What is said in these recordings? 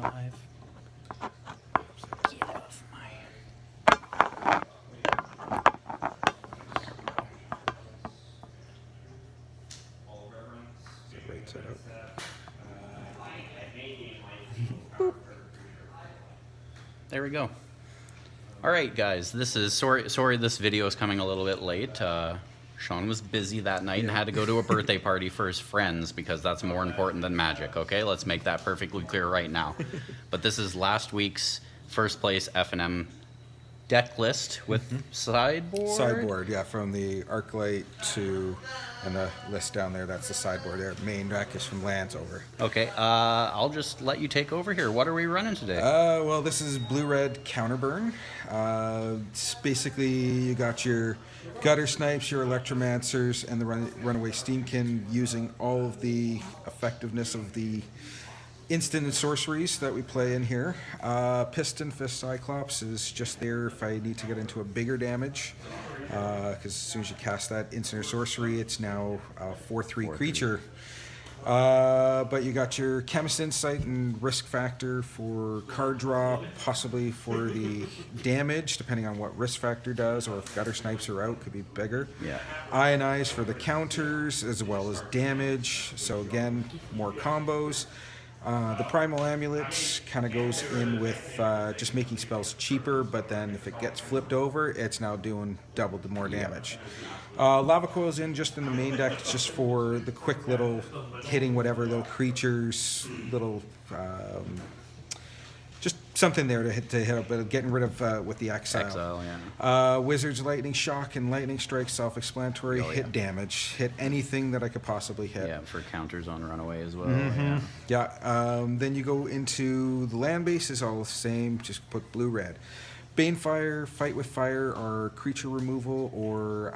live. Get off my... Right side out. There we go. All right, guys. This is sorry. This video is coming a little bit late. Sean was busy that night and had to go to a birthday party for his friends because that's more important than magic. Okay, let's make that perfectly clear right now. But this is last week's first place FNM deck list with sideboard. Sideboard, yeah, from the Arclight to, and the list down there, that's the sideboard there. Main deck is from lands over. Okay, I'll just let you take over here. What are we running today? Well, this is blue-red counterburn. It's basically, you got your gutter snipes, your electromancers, and the runaway steamkin using all of the effectiveness of the instant and sorceries that we play in here. Piston Fist Cyclops is just there if I need to get into a bigger damage, because as soon as you cast that instant or sorcery, it's now a 4/3 creature. But you got your Chemist Insight and Risk Factor for card draw, possibly for the damage, depending on what Risk Factor does, or if Gutter Snipes are out, could be bigger. Yeah. Ionize for the counters, as well as damage, so again, more combos. The Primal Amulet kind of goes in with just making spells cheaper, but then if it gets flipped over, it's now doing double the more damage. Lava Coil's in just in the main deck, just for the quick little hitting whatever little creatures, little just something there to hit, but getting rid of with the exile. Yeah. Wizard's Lightning Shock and Lightning Strike, self-explanatory. Oh, yeah. Hit damage, hit anything that I could possibly hit. Yeah, for counters on Runaway as well. Yeah, then you go into the land base is all the same, just put blue-red. Banefire, Fight with Fire, or creature removal, or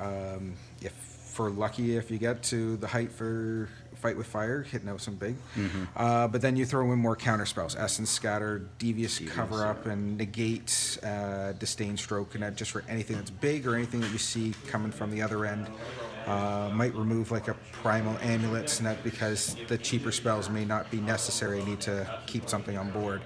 if for lucky, if you get to the height for Fight with Fire, hitting out some big. But then you throw in more counter spells, Essence Scatter, Devious Cover Up, and Negate, Disdain Stroke, and that just for anything that's big or anything that you see coming from the other end. Might remove like a Primal Amulet, and that because the cheaper spells may not be necessary, need to keep something on board.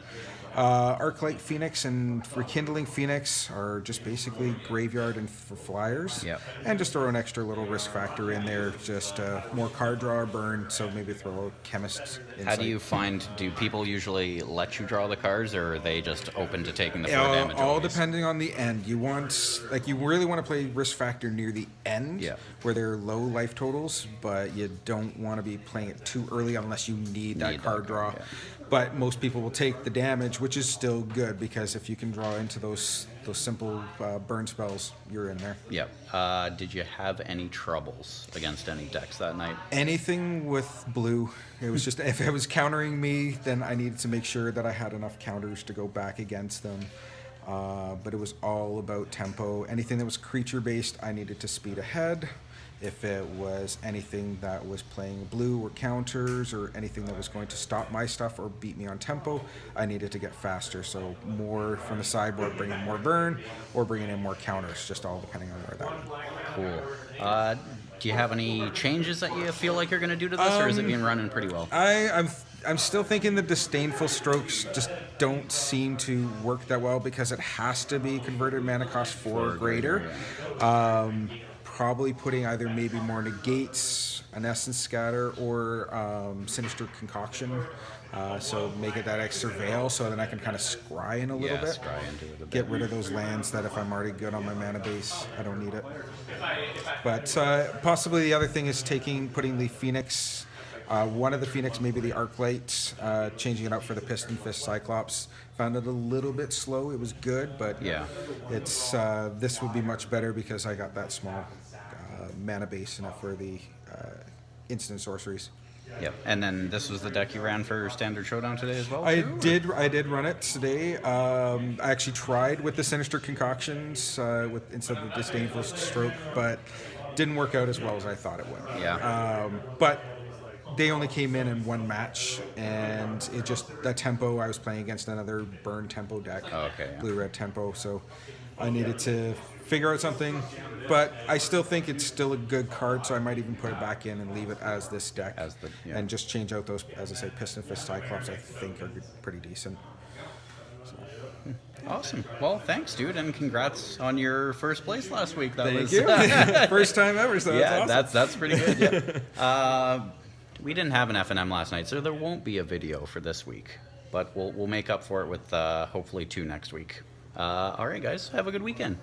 Arclight Phoenix and Rekindling Phoenix are just basically graveyard and for flyers. Yep. And just throw an extra little risk factor in there, just more card draw or burn, so maybe throw a Chemist Insight. How do you find, do people usually let you draw the cards, or are they just open to taking the 4 damage? All always? depending on the end. You want, like, you really want to play risk factor near the end, Yeah. where they're low life totals, but you don't want to be playing it too early unless you need that card draw. Yeah. But most people will take the damage, which is still good, because if you can draw into those simple burn spells, you're in there. Yep. Did you have any troubles against any decks that night? Anything with blue. It was just, if it was countering me, then I needed to make sure that I had enough counters to go back against them. But it was all about tempo. Anything that was creature-based, I needed to speed ahead. If it was anything that was playing blue or counters, or anything that was going to stop my stuff or beat me on tempo, I needed to get faster. So more from the sideboard, bringing more burn, or bringing in more counters, just all depending on where that went. Cool. Do you have any changes that you feel like you're going to do to this, or is it being running pretty well? I'm still thinking the Disdainful Strokes just don't seem to work that well, because it has to be converted mana cost 4 or greater. Yeah. Probably putting either maybe more Negates, an Essence Scatter, or Sinister Concoction. So make it that extra Veil, so then I can kind of scry in a little bit. Scry into it a bit. Get rid of those lands that if I'm already good on my mana base, I don't need it. But possibly the other thing is putting the Phoenix, one of the Phoenix, maybe the Arclight, changing it out for the Piston Fist Cyclops. Found it a little bit slow. It was good, but Yeah. it's this would be much better because I got that small mana base enough for the instant sorceries. Yep. And then this was the deck you ran for Standard Showdown today as well? I did run it today. I actually tried with the Sinister Concoctions instead of the Disdainful Stroke, but didn't work out as well as I thought it would. Yeah. But they only came in one match, and it just, that tempo, I was playing against another burn tempo deck, Oh, okay, yeah. blue-red tempo, so I needed to figure out something. But I still think it's still a good card, so I might even put it back in and leave it as this deck. And just change out those, as I say, Piston Fist Cyclops I think are pretty decent. So. Awesome. Well, thanks, dude, and congrats on your first place last week. Thank you. First time ever, so yeah, that's awesome. that's pretty good. Yeah. We didn't have an FNM last night, so there won't be a video for this week. But we'll make up for it with hopefully 2 next week. All right, guys, have a good weekend.